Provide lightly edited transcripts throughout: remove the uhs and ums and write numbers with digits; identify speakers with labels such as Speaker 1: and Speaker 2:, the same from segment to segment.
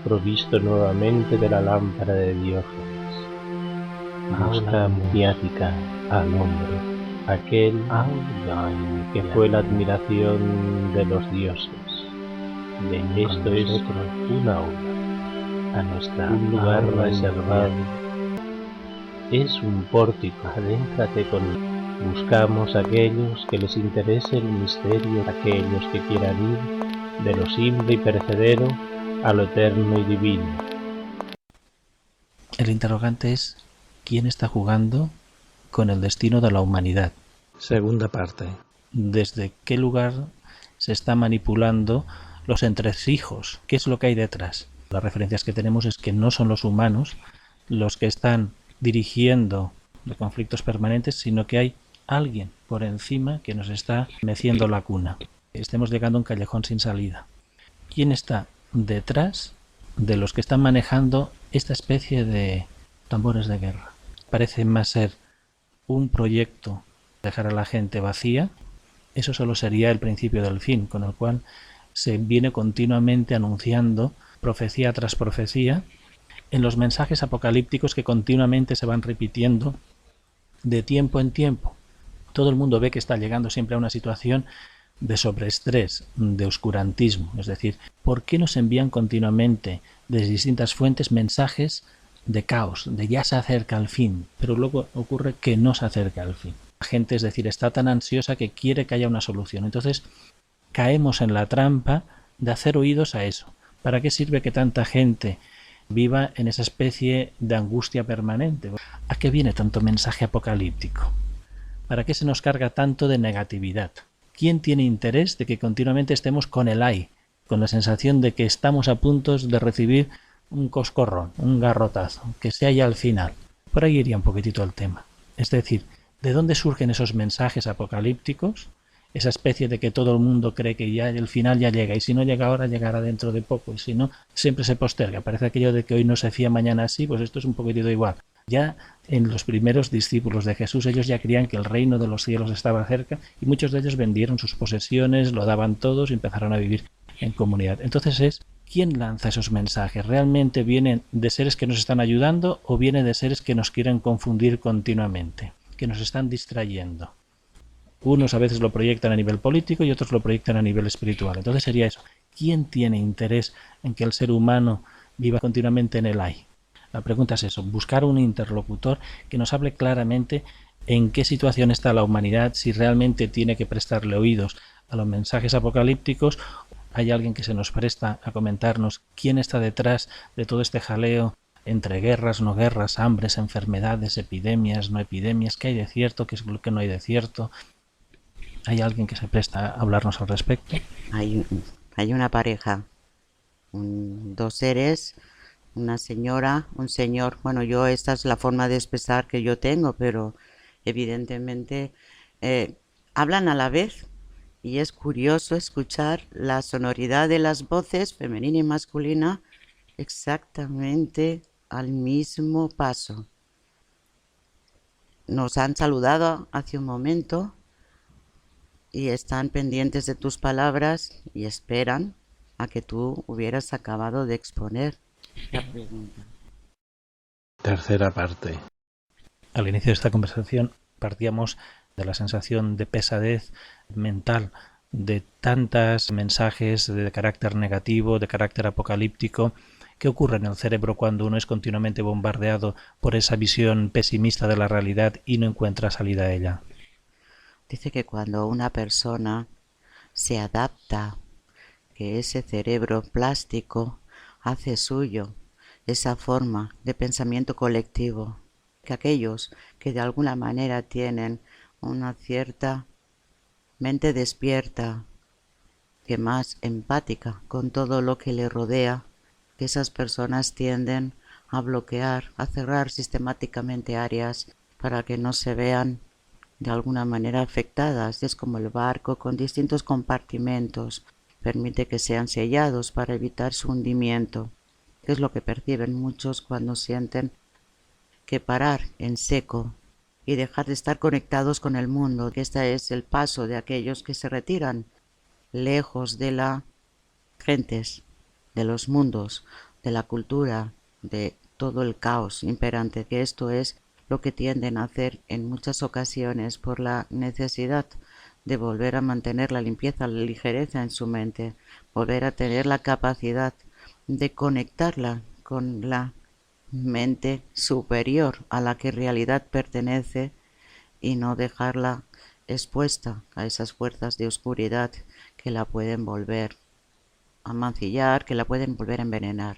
Speaker 1: provisto nuevamente de la lámpara de Diógenes. Busca maniática al hombre, aquel que fue la admiración de los dioses. Esto es un aula, un lugar reservado, es un pórtico, adéntrate conmigo. Buscamos a aquellos que les interese el misterio, aquellos que quieran ir de lo simple y perecedero a lo eterno y divino.
Speaker 2: El interrogante es: ¿quién está jugando con el destino de la humanidad?
Speaker 3: Segunda parte.
Speaker 2: ¿Desde qué lugar se está manipulando los entresijos? ¿Qué es lo que hay detrás? Las referencias que tenemos es que no son los humanos los que están dirigiendo los conflictos permanentes, sino que hay alguien por encima que nos está meciendo la cuna. Estemos llegando a un callejón sin salida. ¿Quién está detrás de los que están manejando esta especie de tambores de guerra? Parece más ser un proyecto dejar a la gente vacía. Eso solo sería el principio del fin, con el cual se viene continuamente anunciando profecía tras profecía en los mensajes apocalípticos que continuamente se van repitiendo de tiempo en tiempo. Todo el mundo ve que está llegando siempre a una situación de sobreestrés, de oscurantismo. Es decir, ¿por qué nos envían continuamente desde distintas fuentes mensajes de caos, de ya se acerca el fin? Pero luego ocurre que no se acerca el fin. La gente, es decir, está tan ansiosa que quiere que haya una solución. Entonces caemos en la trampa de hacer oídos a eso. ¿Para qué sirve que tanta gente viva en esa especie de angustia permanente? ¿A qué viene tanto mensaje apocalíptico? ¿Para qué se nos carga tanto de negatividad? ¿Quién tiene interés de que continuamente estemos con el ay, con la sensación de que estamos a punto de recibir un coscorrón, un garrotazo, que sea ya al final? Por ahí iría un poquitito el tema. Es decir, ¿de dónde surgen esos mensajes apocalípticos? Esa especie de que todo el mundo cree que ya el final ya llega, y si no llega ahora, llegará dentro de poco, y si no, siempre se posterga. Parece aquello de que hoy no se fía, mañana sí, pues esto es un poquitito igual. Ya en los primeros discípulos de Jesús, ellos ya creían que el reino de los cielos estaba cerca, y muchos de ellos vendieron sus posesiones, lo daban todos y empezaron a vivir en comunidad. Entonces es, ¿quién lanza esos mensajes? ¿Realmente vienen de seres que nos están ayudando o vienen de seres que nos quieren confundir continuamente, que nos están distrayendo? Unos a veces lo proyectan a nivel político y otros lo proyectan a nivel espiritual. Entonces sería eso. ¿Quién tiene interés en que el ser humano viva continuamente en el ay? La pregunta es eso, buscar un interlocutor que nos hable claramente en qué situación está la humanidad, si realmente tiene que prestarle oídos a los mensajes apocalípticos. Hay alguien que se nos presta a comentarnos quién está detrás de todo este jaleo entre guerras, no guerras, hambres, enfermedades, epidemias, no epidemias, qué hay de cierto, qué es lo que no hay de cierto. ¿Hay alguien que se presta a hablarnos al respecto?
Speaker 4: Hay una pareja, dos seres, una señora, un señor. Bueno, esta es la forma de expresar que yo tengo, pero evidentemente hablan a la vez, y es curioso escuchar la sonoridad de las voces femenina y masculina exactamente al mismo paso. Nos han saludado hace un momento y están pendientes de tus palabras y esperan a que tú hubieras acabado de exponer la pregunta.
Speaker 3: Tercera parte.
Speaker 2: Al inicio de esta conversación partíamos de la sensación de pesadez mental, de tantos mensajes de carácter negativo, de carácter apocalíptico. ¿Qué ocurre en el cerebro cuando uno es continuamente bombardeado por esa visión pesimista de la realidad y no encuentra salida a ella?
Speaker 4: Dice que cuando una persona se adapta, que ese cerebro plástico hace suyo esa forma de pensamiento colectivo, que aquellos que de alguna manera tienen una cierta mente despierta, que más empática con todo lo que le rodea, que esas personas tienden a bloquear, a cerrar sistemáticamente áreas para que no se vean de alguna manera afectadas. Es como el barco con distintos compartimentos, permite que sean sellados para evitar su hundimiento, que es lo que perciben muchos cuando sienten que parar en seco y dejar de estar conectados con el mundo, que este es el paso de aquellos que se retiran lejos de las gentes, de los mundos de la cultura, de todo el caos imperante, que esto es lo que tienden a hacer en muchas ocasiones por la necesidad de volver a mantener la limpieza, la ligereza en su mente, volver a tener la capacidad de conectarla con la mente superior a la que en realidad pertenece y no dejarla expuesta a esas fuerzas de oscuridad que la pueden volver a mancillar, que la pueden volver a envenenar.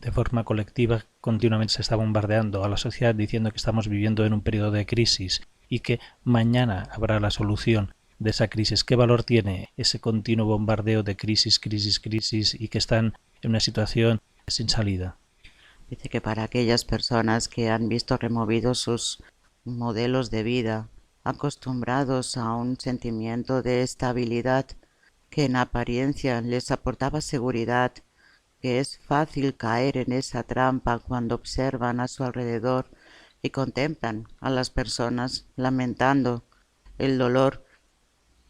Speaker 2: De forma colectiva, continuamente se está bombardeando a la sociedad diciendo que estamos viviendo en un periodo de crisis y que mañana habrá la solución de esa crisis. ¿Qué valor tiene ese continuo bombardeo de crisis, crisis, crisis y que están en una situación sin salida?
Speaker 4: Dice que para aquellas personas que han visto removidos sus modelos de vida, acostumbrados a un sentimiento de estabilidad que en apariencia les aportaba seguridad, que es fácil caer en esa trampa cuando observan a su alrededor y contemplan a las personas lamentando el dolor.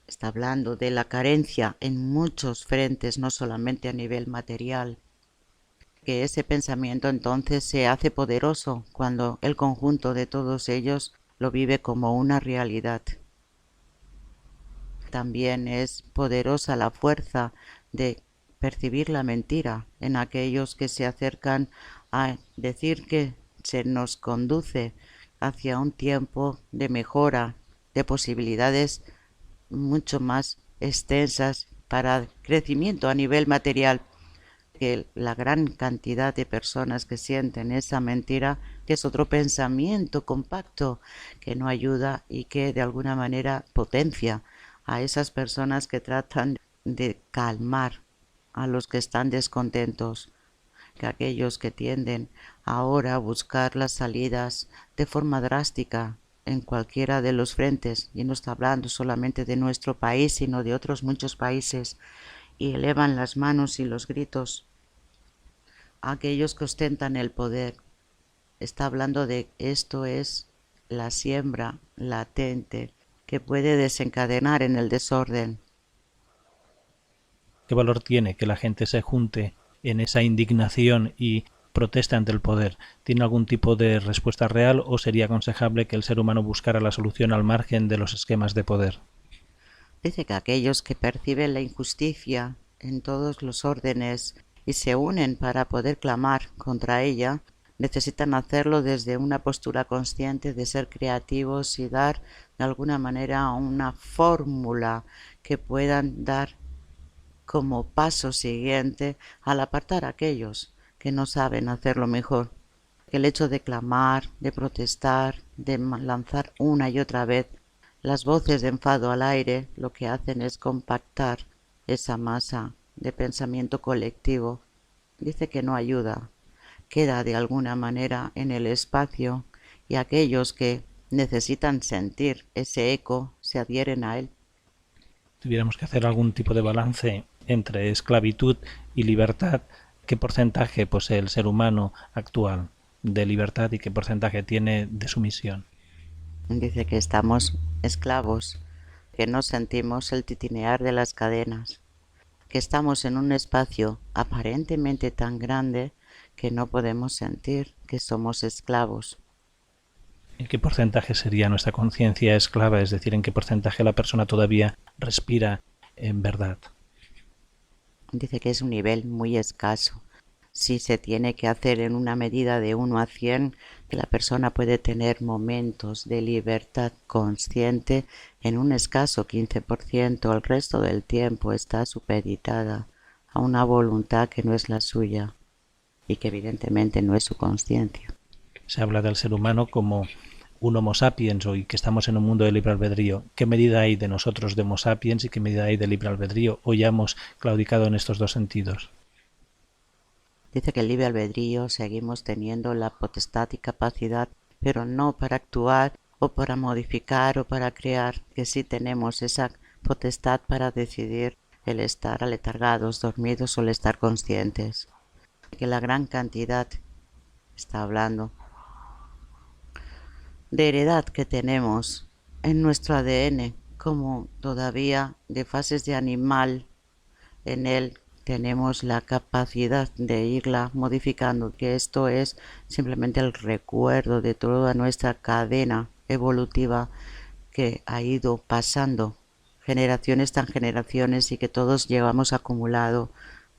Speaker 4: Está hablando de la carencia en muchos frentes, no solamente a nivel material. Que ese pensamiento entonces se hace poderoso cuando el conjunto de todos ellos lo vive como una realidad. También es poderosa la fuerza de percibir la mentira en aquellos que se acercan a decir que se nos conduce hacia un tiempo de mejora, de posibilidades mucho más extensas para crecimiento a nivel material, que la gran cantidad de personas que sienten esa mentira, que es otro pensamiento compacto que no ayuda y que de alguna manera potencia a esas personas que tratan de calmar a los que están descontentos, que aquellos que tienden ahora a buscar las salidas de forma drástica en cualquiera de los frentes, y no está hablando solamente de nuestro país, sino de otros muchos países, y elevan las manos y los gritos a aquellos que ostentan el poder. Está hablando de esto es la siembra latente que puede desencadenar en el desorden.
Speaker 2: ¿Qué valor tiene que la gente se junte en esa indignación y proteste ante el poder? ¿Tiene algún tipo de respuesta real o sería aconsejable que el ser humano buscara la solución al margen de los esquemas de poder?
Speaker 4: Dice que aquellos que perciben la injusticia en todos los órdenes y se unen para poder clamar contra ella, necesitan hacerlo desde una postura consciente de ser creativos y dar de alguna manera una fórmula que puedan dar como paso siguiente al apartar a aquellos que no saben hacerlo mejor. El hecho de clamar, de protestar, de lanzar una y otra vez las voces de enfado al aire, lo que hacen es compactar esa masa de pensamiento colectivo. Dice que no ayuda, queda de alguna manera en el espacio y aquellos que necesitan sentir ese eco se adhieren a él.
Speaker 2: Tuviéramos que hacer algún tipo de balance entre esclavitud y libertad, ¿qué porcentaje posee el ser humano actual de libertad y qué porcentaje tiene de sumisión?
Speaker 4: Dice que estamos esclavos, que no sentimos el titinear de las cadenas, que estamos en un espacio aparentemente tan grande que no podemos sentir que somos esclavos.
Speaker 2: ¿En qué porcentaje sería nuestra conciencia esclava? Es decir, ¿en qué porcentaje la persona todavía respira en verdad?
Speaker 4: Dice que es un nivel muy escaso. Si se tiene que hacer en una medida de 1 a 100, que la persona puede tener momentos de libertad consciente en un escaso 15%, el resto del tiempo está supeditada a una voluntad que no es la suya y que evidentemente no es su conciencia.
Speaker 2: Se habla del ser humano como un Homo sapiens y que estamos en un mundo de libre albedrío. ¿Qué medida hay de nosotros de Homo sapiens y qué medida hay de libre albedrío? ¿O ya hemos claudicado en estos dos sentidos?
Speaker 4: Dice que el libre albedrío seguimos teniendo la potestad y capacidad, pero no para actuar o para modificar o para crear, que sí tenemos esa potestad para decidir el estar aletargados, dormidos o el estar conscientes. Que la gran cantidad, está hablando, de heredad que tenemos en nuestro ADN, como todavía de fases de animal en él tenemos la capacidad de irla modificando, que esto es simplemente el recuerdo de toda nuestra cadena evolutiva que ha ido pasando generaciones tras generaciones y que todos llevamos acumulado.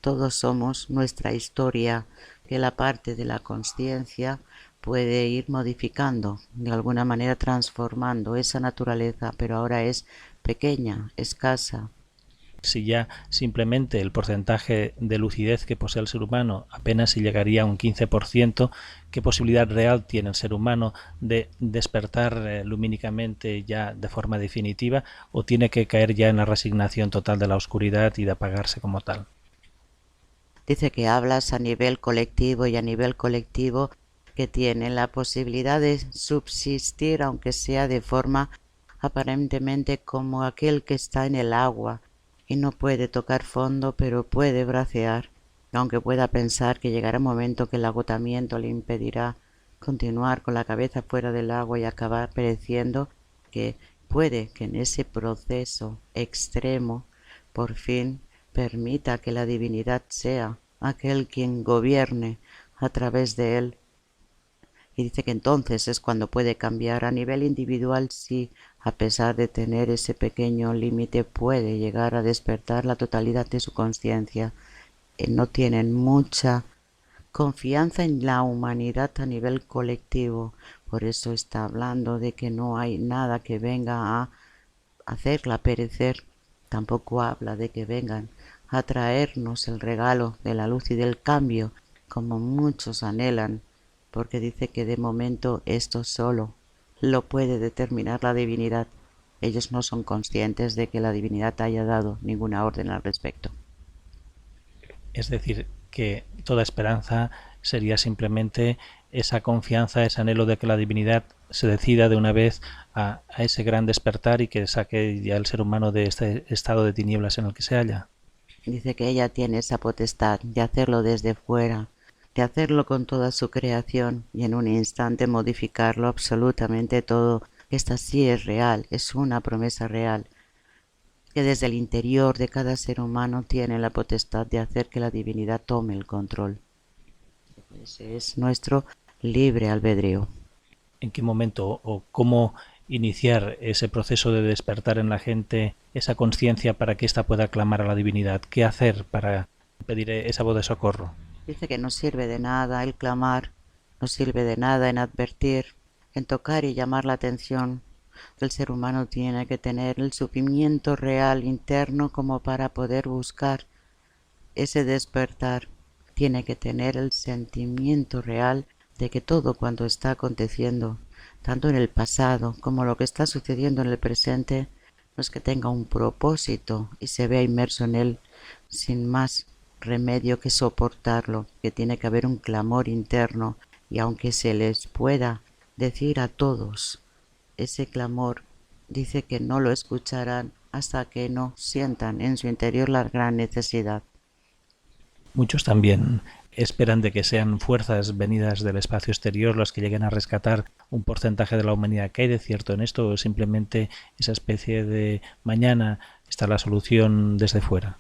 Speaker 4: Todos somos nuestra historia, que la parte de la consciencia puede ir modificando, de alguna manera transformando esa naturaleza, pero ahora es pequeña, escasa.
Speaker 2: Si ya simplemente el porcentaje de lucidez que posee el ser humano apenas si llegaría a un 15%, ¿qué posibilidad real tiene el ser humano de despertar lumínicamente ya de forma definitiva, o tiene que caer ya en la resignación total de la oscuridad y de apagarse como tal?
Speaker 4: Dice que hablas a nivel colectivo y a nivel colectivo que tiene la posibilidad de subsistir, aunque sea de forma aparentemente como aquel que está en el agua y no puede tocar fondo, pero puede bracear, aunque pueda pensar que llegará un momento que el agotamiento le impedirá continuar con la cabeza fuera del agua y acabar pereciendo, que puede que en ese proceso extremo por fin permita que la divinidad sea aquel quien gobierne a través de él. Y dice que entonces es cuando puede cambiar. A nivel individual, sí, a pesar de tener ese pequeño límite, puede llegar a despertar la totalidad de su conciencia. No tienen mucha confianza en la humanidad a nivel colectivo. Por eso está hablando de que no hay nada que venga a hacerla perecer. Tampoco habla de que vengan a traernos el regalo de la luz y del cambio, como muchos anhelan, porque dice que de momento esto solo lo puede determinar la divinidad. Ellos no son conscientes de que la divinidad haya dado ninguna orden al respecto.
Speaker 2: Es decir, que toda esperanza sería simplemente esa confianza, ese anhelo de que la divinidad se decida de una vez a ese gran despertar y que saque ya el ser humano de este estado de tinieblas en el que se halla.
Speaker 4: Dice que ella tiene esa potestad de hacerlo desde fuera, de hacerlo con toda su creación y en un instante modificarlo absolutamente todo. Esta sí es real, es una promesa real, que desde el interior de cada ser humano tiene la potestad de hacer que la divinidad tome el control. Ese es nuestro libre albedrío.
Speaker 2: ¿En qué momento o cómo iniciar ese proceso de despertar en la gente esa conciencia para que ésta pueda clamar a la divinidad? ¿Qué hacer para pedir esa voz de socorro?
Speaker 4: Dice que no sirve de nada el clamar, no sirve de nada en advertir, en tocar y llamar la atención. El ser humano tiene que tener el sufrimiento real interno como para poder buscar ese despertar. Tiene que tener el sentimiento real de que todo cuanto está aconteciendo, tanto en el pasado como lo que está sucediendo en el presente, no es que tenga un propósito y se vea inmerso en él sin más remedio que soportarlo, que tiene que haber un clamor interno, y aunque se les pueda decir a todos ese clamor, dice que no lo escucharán hasta que no sientan en su interior la gran necesidad.
Speaker 2: Muchos también esperan de que sean fuerzas venidas del espacio exterior las que lleguen a rescatar un porcentaje de la humanidad. ¿Qué hay de cierto en esto? ¿O simplemente esa especie de mañana está la solución desde fuera?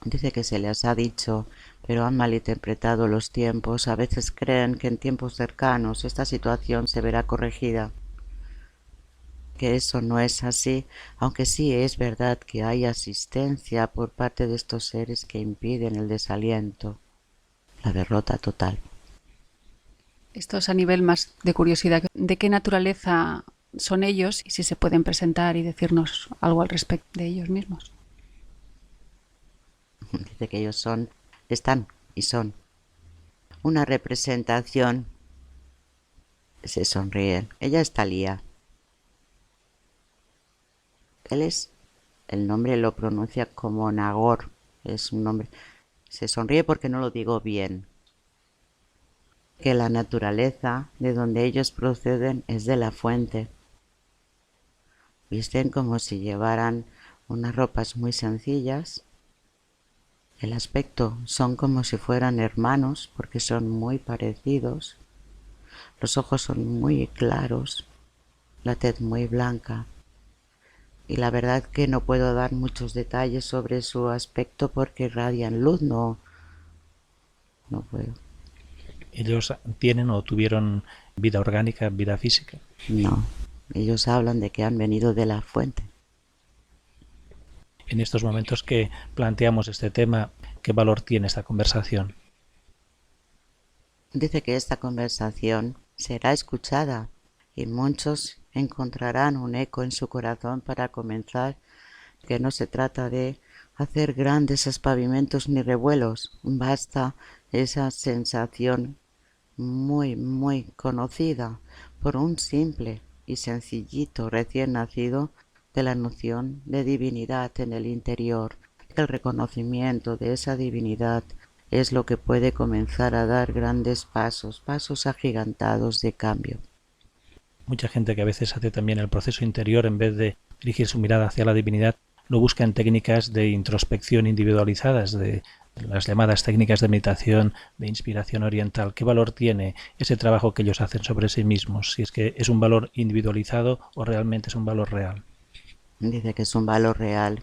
Speaker 4: Dice que se les ha dicho, pero han malinterpretado los tiempos. A veces creen que en tiempos cercanos esta situación se verá corregida. Que eso no es así, aunque sí es verdad que hay asistencia por parte de estos seres que impiden el desaliento, la derrota total.
Speaker 5: Esto es a nivel más de curiosidad. ¿De qué naturaleza son ellos y si se pueden presentar y decirnos algo al respecto de ellos mismos?
Speaker 4: Dice que ellos están y son una representación. Se sonríen. Ella es Talía. El nombre lo pronuncia como Nagor, es un nombre. Se sonríe porque no lo digo bien. Que la naturaleza de donde ellos proceden es de la fuente. Visten como si llevaran unas ropas muy sencillas. El aspecto son como si fueran hermanos porque son muy parecidos. Los ojos son muy claros, la tez muy blanca. Y la verdad que no puedo dar muchos detalles sobre su aspecto porque irradian luz, no puedo.
Speaker 2: ¿Ellos tienen o tuvieron vida orgánica, vida física?
Speaker 4: No, ellos hablan de que han venido de la fuente.
Speaker 2: En estos momentos que planteamos este tema, ¿qué valor tiene esta conversación?
Speaker 4: Dice que esta conversación será escuchada y muchos encontrarán un eco en su corazón para comenzar, que no se trata de hacer grandes aspavimentos ni revuelos, basta esa sensación muy, muy conocida por un simple y sencillito recién nacido de la noción de divinidad en el interior. El reconocimiento de esa divinidad es lo que puede comenzar a dar grandes pasos, pasos agigantados de cambio.
Speaker 2: Mucha gente que a veces hace también el proceso interior, en vez de dirigir su mirada hacia la divinidad, lo busca en técnicas de introspección individualizadas, de las llamadas técnicas de meditación, de inspiración oriental. ¿Qué valor tiene ese trabajo que ellos hacen sobre sí mismos? Si es que es un valor individualizado o realmente es un valor real.
Speaker 4: Dice que es un valor real,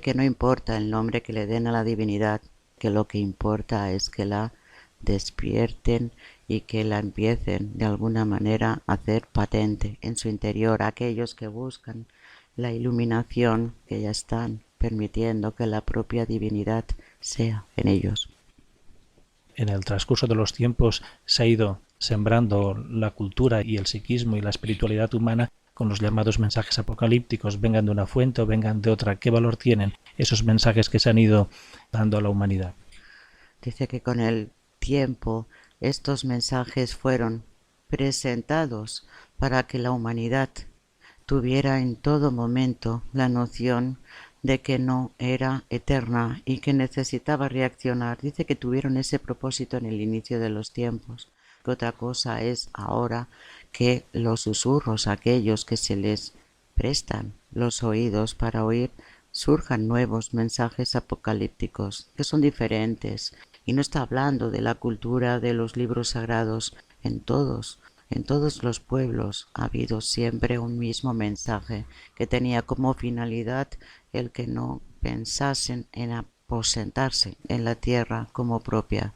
Speaker 4: que no importa el nombre que le den a la divinidad, que lo que importa es que la despierten y que la empiecen de alguna manera a hacer patente en su interior a aquellos que buscan la iluminación, que ya están permitiendo que la propia divinidad sea en ellos.
Speaker 2: En el transcurso de los tiempos se ha ido sembrando la cultura y el psiquismo y la espiritualidad humana con los llamados mensajes apocalípticos, vengan de una fuente o vengan de otra. ¿Qué valor tienen esos mensajes que se han ido dando a la humanidad?
Speaker 4: Dice que con el tiempo estos mensajes fueron presentados para que la humanidad tuviera en todo momento la noción de que no era eterna y que necesitaba reaccionar. Dice que tuvieron ese propósito en el inicio de los tiempos. Que otra cosa es ahora que los susurros, aquellos que se les prestan los oídos para oír, surjan nuevos mensajes apocalípticos que son diferentes. Y no está hablando de la cultura de los libros sagrados. En todos los pueblos ha habido siempre un mismo mensaje que tenía como finalidad el que no pensasen en aposentarse en la tierra como propia,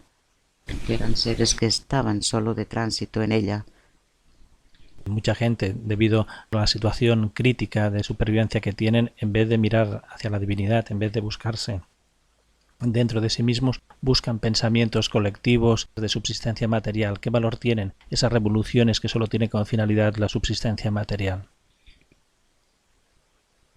Speaker 4: que eran seres que estaban solo de tránsito en ella.
Speaker 2: Mucha gente, debido a la situación crítica de supervivencia que tienen, en vez de mirar hacia la divinidad, en vez de buscarse dentro de sí mismos, buscan pensamientos colectivos de subsistencia material. ¿Qué valor tienen esas revoluciones que solo tienen como finalidad la subsistencia material?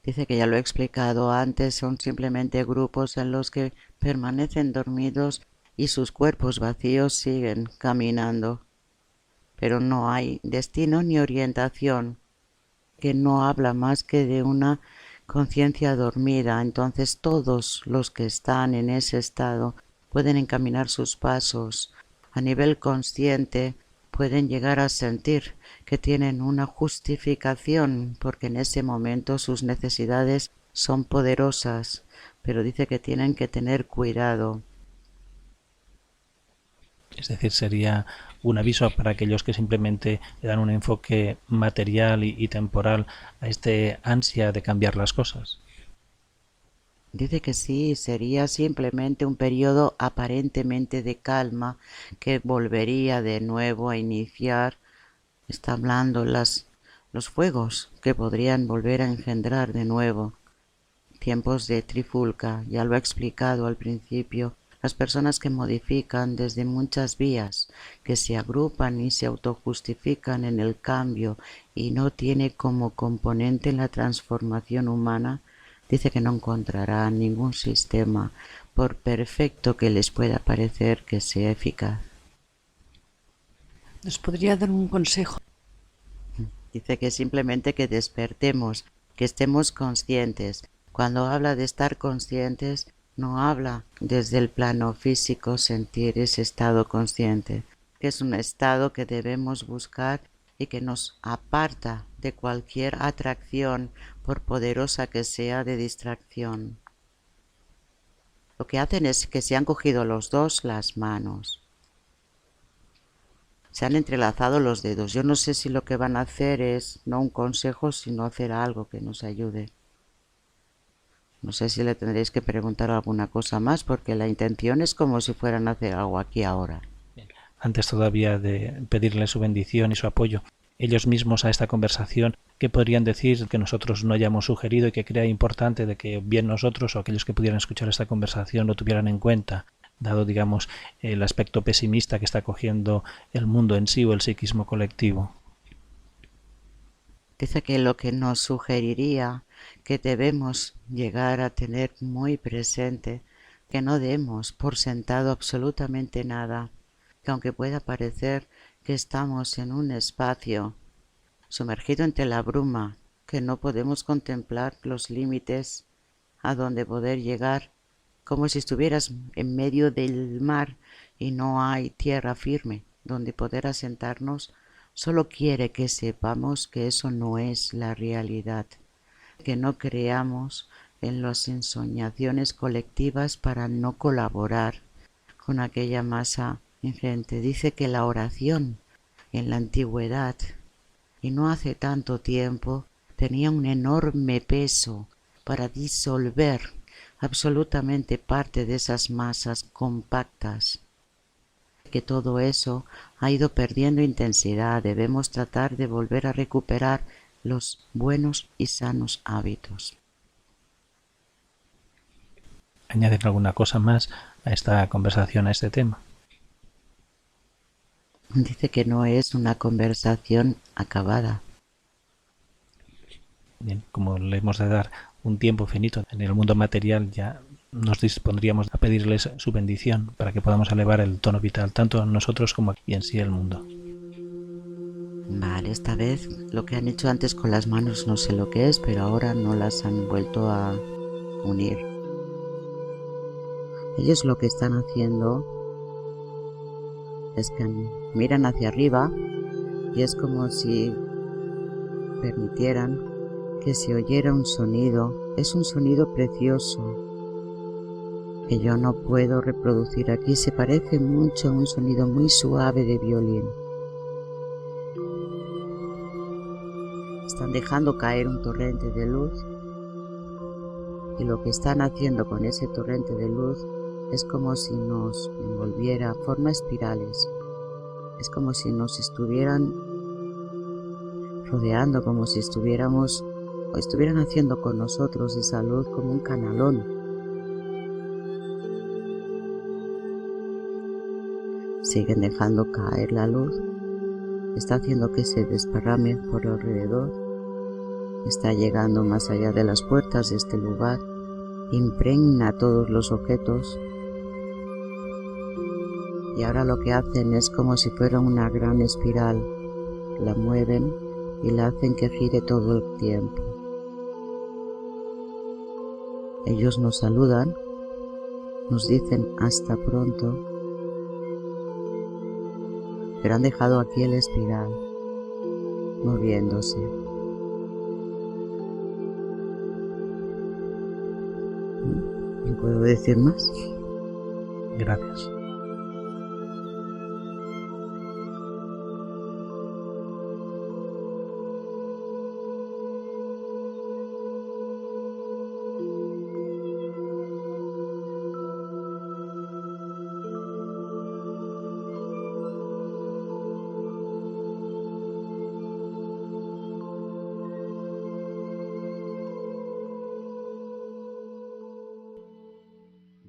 Speaker 4: Dice que ya lo he explicado antes, son simplemente grupos en los que permanecen dormidos y sus cuerpos vacíos siguen caminando. Pero no hay destino ni orientación, que no habla más que de una conciencia dormida. Entonces todos los que están en ese estado pueden encaminar sus pasos a nivel consciente, pueden llegar a sentir que tienen una justificación porque en ese momento sus necesidades son poderosas, pero dice que tienen que tener cuidado.
Speaker 2: Es decir, sería un aviso para aquellos que simplemente le dan un enfoque material y temporal a este ansia de cambiar las cosas.
Speaker 4: Dice que sí, sería simplemente un periodo aparentemente de calma que volvería de nuevo a iniciar. Está hablando los fuegos que podrían volver a engendrar de nuevo. Tiempos de trifulca, ya lo he explicado al principio. Las personas que modifican desde muchas vías, que se agrupan y se autojustifican en el cambio y no tiene como componente la transformación humana, dice que no encontrará ningún sistema, por perfecto que les pueda parecer que sea eficaz.
Speaker 5: ¿Nos podría dar un consejo?
Speaker 4: Dice que simplemente que despertemos, que estemos conscientes. Cuando habla de estar conscientes, no habla desde el plano físico sentir ese estado consciente, que es un estado que debemos buscar y que nos aparta de cualquier atracción, por poderosa que sea, de distracción. Lo que hacen es que se han cogido los dos las manos. Se han entrelazado los dedos. Yo no sé si lo que van a hacer es no un consejo, sino hacer algo que nos ayude. No sé si le tendréis que preguntar alguna cosa más, porque la intención es como si fueran a hacer algo aquí ahora.
Speaker 2: Antes todavía de pedirle su bendición y su apoyo, ellos mismos a esta conversación, ¿qué podrían decir que nosotros no hayamos sugerido y que crea importante de que bien nosotros o aquellos que pudieran escuchar esta conversación lo tuvieran en cuenta, dado, digamos, el aspecto pesimista que está cogiendo el mundo en sí o el psiquismo colectivo?
Speaker 4: Dice que lo que nos sugeriría que debemos llegar a tener muy presente, que no demos por sentado absolutamente nada, que aunque pueda parecer que estamos en un espacio sumergido entre la bruma, que no podemos contemplar los límites a donde poder llegar, como si estuvieras en medio del mar y no hay tierra firme donde poder asentarnos, solo quiere que sepamos que eso no es la realidad, que no creamos en las ensoñaciones colectivas para no colaborar con aquella masa ingente. Dice que la oración en la antigüedad, y no hace tanto tiempo, tenía un enorme peso para disolver absolutamente parte de esas masas compactas. Que todo eso ha ido perdiendo intensidad. Debemos tratar de volver a recuperar los buenos y sanos hábitos.
Speaker 2: ¿Añaden alguna cosa más a esta conversación, a este tema?
Speaker 4: Dice que no es una conversación acabada.
Speaker 2: Bien, como le hemos de dar un tiempo finito en el mundo material, ya nos dispondríamos a pedirles su bendición para que podamos elevar el tono vital, tanto nosotros como aquí en sí el mundo.
Speaker 4: Vale, esta vez lo que han hecho antes con las manos no sé lo que es, pero ahora no las han vuelto a unir. Ellos lo que están haciendo es que miran hacia arriba y es como si permitieran que se oyera un sonido. Es un sonido precioso que yo no puedo reproducir aquí. Se parece mucho a un sonido muy suave de violín. Están dejando caer un torrente de luz y lo que están haciendo con ese torrente de luz es como si nos envolviera, forma espirales. Es como si nos estuvieran rodeando, como si estuviéramos o estuvieran haciendo con nosotros esa luz como un canalón. Siguen dejando caer la luz, está haciendo que se desparrame por alrededor, está llegando más allá de las puertas de este lugar, impregna todos los objetos y ahora lo que hacen es como si fuera una gran espiral, la mueven y la hacen que gire todo el tiempo. Ellos nos saludan, nos dicen hasta pronto, pero han dejado aquí el espiral moviéndose. ¿No puedo decir más?
Speaker 2: Gracias.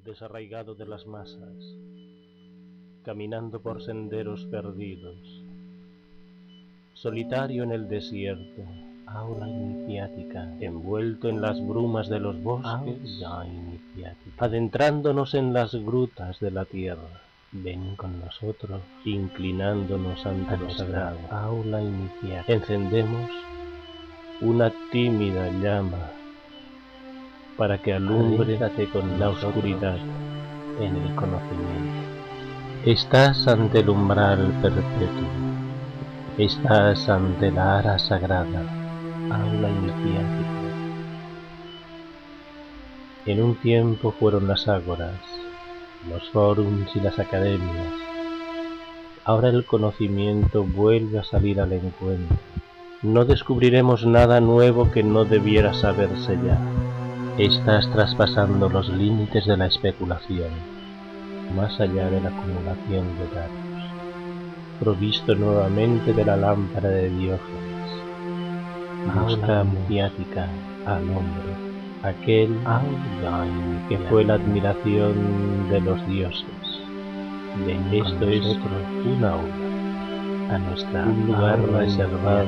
Speaker 1: Desarraigado de las masas, caminando por senderos perdidos, solitario en el desierto, aula iniciática, envuelto en las brumas de los bosques, adentrándonos en las grutas de la tierra. Ven con nosotros, inclinándonos ante lo sagrado, aula iniciática. Encendemos una tímida llama para que alumbre con la oscuridad en el conocimiento. Estás ante el umbral perpetuo, estás ante la ara sagrada, aula iniciática. En un tiempo fueron las ágoras, los fórums y las academias, Ahora el conocimiento vuelve a salir al encuentro. No descubriremos nada nuevo que no debiera saberse ya. Estás traspasando los límites de la especulación, más allá de la acumulación de datos, provisto nuevamente de la lámpara de Diógenes. Busca mediática al hombre, aquel que fue la admiración de los dioses. Esto es un aula, un lugar reservado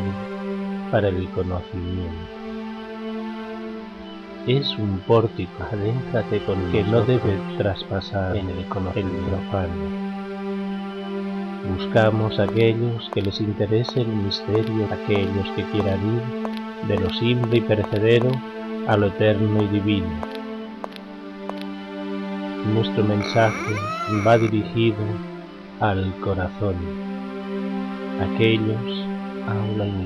Speaker 1: para el conocimiento. Es un pórtico, adéntrate con que no debe traspasar en el profano. Buscamos a aquellos que les interese el misterio, aquellos que quieran ir de lo simple y perecedero a lo eterno y divino. Nuestro mensaje va dirigido al corazón, aquellos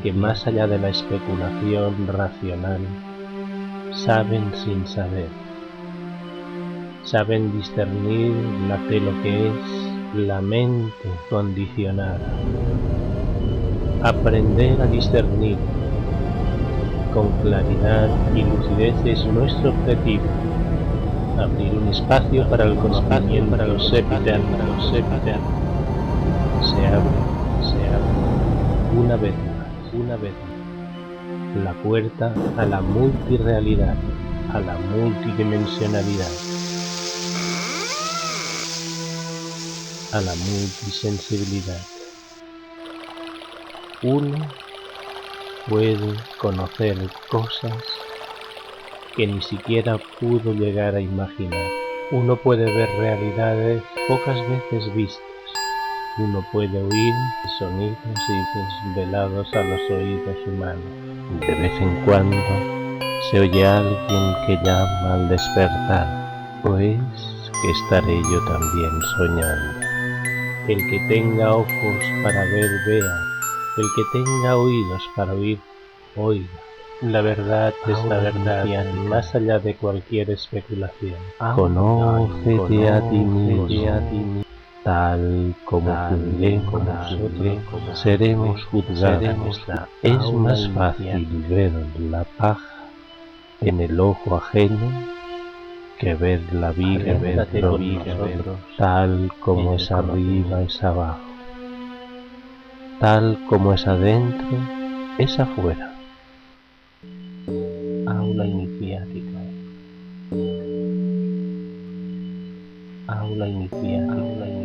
Speaker 1: que más allá de la especulación racional saben sin saber, saben discernir de lo que es la mente condicionada. Aprender a discernir con claridad y lucidez es nuestro objetivo. Abrir un espacio para el conocimiento, para los eternos. Se abre, una vez más, la puerta a la multirealidad, a la multidimensionalidad, a la multisensibilidad. Uno puede conocer cosas que ni siquiera pudo llegar a imaginar. Uno puede ver realidades pocas veces vistas. Uno puede oír sonidos y desvelados a los oídos humanos. De vez en cuando se oye a alguien que llama al despertar, pues que estaré yo también soñando. El que tenga ojos para ver, vea. El que tenga oídos para oír, oiga. La verdad es la verdad, más allá de cualquier especulación. Conócete a ti mismo, tal como nosotros seremos juzgados. Es más fácil ver la paja en el ojo ajeno que ver la viga dentro de nosotros, tal como es arriba es abajo, tal como es adentro es afuera. Aula iniciática. Aula iniciática.